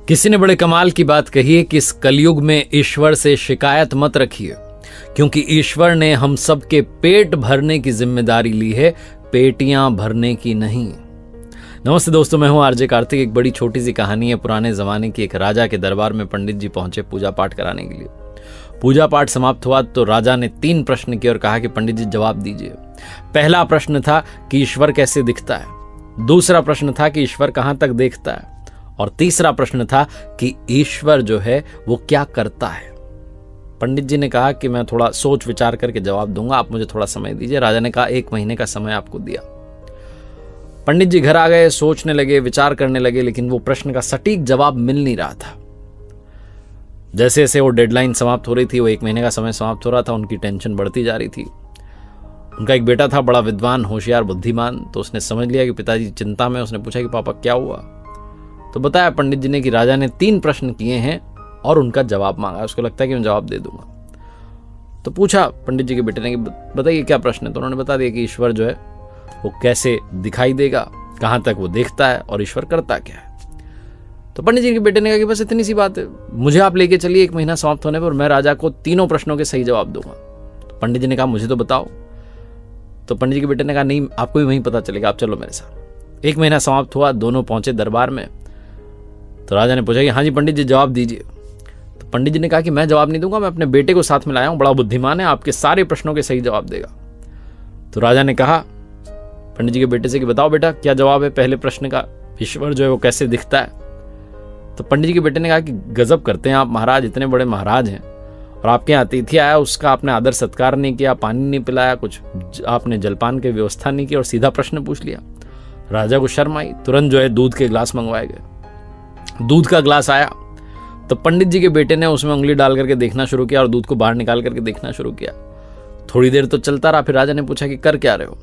किसी ने बड़े कमाल की बात कही है कि इस कलयुग में ईश्वर से शिकायत मत रखिए, क्योंकि ईश्वर ने हम सब के पेट भरने की जिम्मेदारी ली है, पेटियां भरने की नहीं। नमस्ते दोस्तों, मैं हूं आरजे कार्तिक। एक बड़ी छोटी सी कहानी है। पुराने जमाने की एक राजा के दरबार में पंडित जी पहुंचे पूजा पाठ कराने के लिए। पूजा पाठ समाप्त हुआ तो राजा ने 3 प्रश्न किए और कहा कि पंडित जी जवाब दीजिए। पहला प्रश्न था कि ईश्वर कैसे दिखता है, दूसरा प्रश्न था कि ईश्वर कहां तक देखता है, और तीसरा प्रश्न था कि ईश्वर जो है वो क्या करता है। पंडित जी ने कहा कि मैं थोड़ा सोच विचार करके जवाब दूंगा, आप मुझे थोड़ा समय दीजिए। राजा ने कहा 1 महीने का समय आपको दिया। पंडित जी घर आ गए, सोचने लगे, विचार करने लगे, लेकिन वो प्रश्न का सटीक जवाब मिल नहीं रहा था। जैसे जैसे वो डेडलाइन समाप्त हो रही थी, वो 1 महीने का समय समाप्त हो रहा था, उनकी टेंशन बढ़ती जा रही थी। उनका एक बेटा था, बड़ा विद्वान, होशियार, बुद्धिमान। तो उसने समझ लिया कि पिताजी चिंता में। उसने पूछा कि पापा क्या हुआ। तो बताया पंडित जी ने कि राजा ने 3 प्रश्न किए हैं और उनका जवाब मांगा। उसको लगता है कि मैं जवाब दे दूंगा। तो पूछा पंडित जी के बेटे ने कि बताइए क्या प्रश्न है। तो उन्होंने बता दिया कि ईश्वर जो है वो कैसे दिखाई देगा, कहां तक वो देखता है और ईश्वर करता क्या है। तो पंडित जी के बेटे ने कहा कि बस इतनी सी बात है, मुझे आप लेके चलिए 1 महीना समाप्त होने पर, मैं राजा को 3 प्रश्नों के सही जवाब दूंगा। तो पंडित जी ने कहा मुझे तो बताओ। तो पंडित जी के बेटे ने कहा नहीं, आपको भी वहीं पता चलेगा, आप चलो मेरे साथ। 1 महीना समाप्त हुआ, दोनों पहुंचे दरबार में। तो राजा ने पूछा कि हाँ जी पंडित जी जवाब दीजिए। तो पंडित जी ने कहा कि मैं जवाब नहीं दूंगा, मैं अपने बेटे को साथ में लाया हूं, बड़ा बुद्धिमान है, आपके सारे प्रश्नों के सही जवाब देगा। तो राजा ने कहा पंडित जी के बेटे से कि बताओ बेटा क्या जवाब है पहले प्रश्न का, ईश्वर जो है वो कैसे दिखता है। तो पंडित जी के बेटे ने कहा कि गजब करते हैं आप महाराज, इतने बड़े महाराज हैं और आपके यहाँ अतिथि आया, उसका आपने आदर सत्कार नहीं किया, पानी नहीं पिलाया, कुछ आपने जलपान की व्यवस्था नहीं की और सीधा प्रश्न पूछ लिया। राजा को शर्म आई, तुरंत जो है दूध के गिलास मंगवाए गए। दूध का गिलास आया तो पंडित जी के बेटे ने उसमें उंगली डाल करके देखना शुरू किया और दूध को बाहर निकाल करके देखना शुरू किया। थोड़ी देर तो चलता रहा, फिर राजा ने पूछा कि कर क्या रहे हो।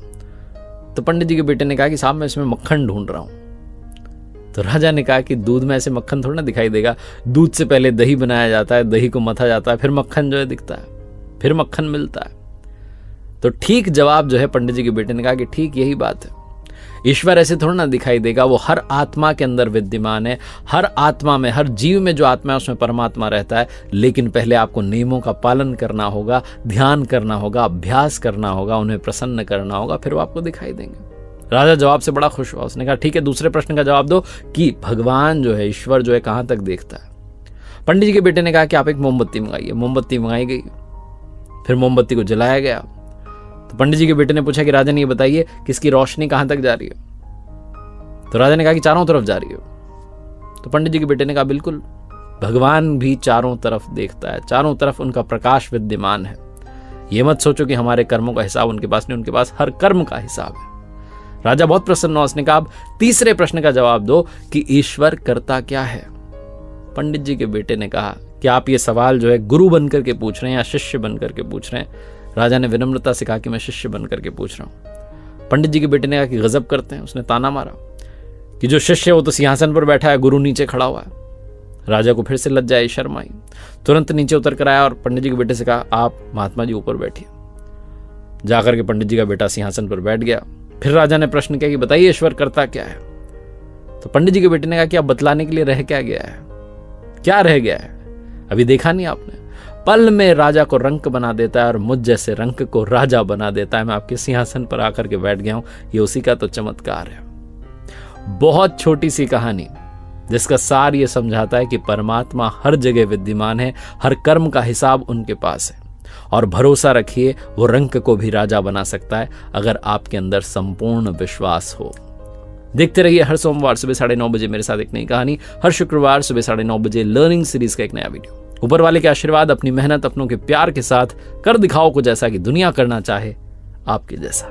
तो पंडित जी के बेटे ने कहा कि साहब मैं इसमें मक्खन ढूंढ रहा हूं। तो राजा ने कहा कि दूध में ऐसे मक्खन थोड़ा ना दिखाई देगा, दूध से पहले दही बनाया जाता है, दही को मथा जाता है, फिर मक्खन जो है दिखता है, फिर मक्खन मिलता है। तो ठीक जवाब जो है पंडित जी के बेटे ने कहा कि ठीक यही बात है, ईश्वर ऐसे थोड़ा ना दिखाई देगा, वो हर आत्मा के अंदर विद्यमान है। हर आत्मा में, हर जीव में जो आत्मा है उसमें परमात्मा रहता है, लेकिन पहले आपको नियमों का पालन करना होगा, ध्यान करना होगा, अभ्यास करना होगा, उन्हें प्रसन्न करना होगा, फिर वो आपको दिखाई देंगे। राजा जवाब से बड़ा खुश हुआ। उसने कहा ठीक है, दूसरे प्रश्न का जवाब दो कि भगवान जो है, ईश्वर जो है कहां तक देखता है। पंडित जी के बेटे ने कहा कि आप एक मोमबत्ती मंगाइए। मोमबत्ती मंगाई गई, फिर मोमबत्ती को जलाया गया। तो पंडित जी के बेटे ने पूछा कि राजन ये बताइए कि इसकी रोशनी कहां तक जा रही है। तो राजा ने कहा कि चारों तरफ जा रही है। तो पंडित जी के बेटे ने कहा बिल्कुल, भगवान भी चारों तरफ देखता है, चारों तरफ उनका प्रकाश विद्यमान है। ये मत सोचो कि हमारे कर्मों का हिसाब उनके पास नहीं, उनके पास हर कर्म का हिसाब है। राजा बहुत प्रसन्न हुआ। उसने कहा अब तीसरे प्रश्न का जवाब दो कि ईश्वर करता क्या है। पंडित जी के बेटे ने कहा कि आप ये सवाल जो है गुरु बनकर के पूछ रहे हैं या शिष्य बनकर के पूछ रहे हैं। राजा ने विनम्रता से कहा कि मैं शिष्य बनकर के पूछ रहा हूं। पंडित जी के बेटे ने कहा कि गजब करते हैं। उसने ताना मारा कि जो शिष्य है वो तो सिंहासन पर बैठा है, गुरु नीचे खड़ा हुआ है। राजा को फिर से लज्जा आई, शर्म आई, तुरंत नीचे उतर कर आया और पंडित जी के बेटे से कहा आप महात्मा जी ऊपर बैठिए। जाकर के पंडित जी का बेटा सिंहासन पर बैठ गया। फिर राजा ने प्रश्न किया कि बताइए ईश्वर करता क्या है। तो पंडित जी के बेटे ने कहा कि अब बतलाने के लिए रह क्या गया है, क्या रह गया है, अभी देखा नहीं आपने। पल में राजा को रंक बना देता है और मुझ जैसे रंक को राजा बना देता है। मैं आपके सिंहासन पर आकर के बैठ गया हूं, ये उसी का तो चमत्कार है। बहुत छोटी सी कहानी जिसका सार ये समझाता है कि परमात्मा हर जगह विद्यमान है, हर कर्म का हिसाब उनके पास है, और भरोसा रखिए वो रंक को भी राजा बना सकता है अगर आपके अंदर संपूर्ण विश्वास हो। देखते रहिए हर सोमवार सुबह 9:30 बजे मेरे साथ एक नई कहानी, हर शुक्रवार सुबह 9:30 बजे लर्निंग सीरीज का एक नया वीडियो। ऊपर वाले के आशीर्वाद, अपनी मेहनत, अपनों के प्यार के साथ कर दिखाओ कुछ ऐसा कि दुनिया करना चाहे आपके जैसा।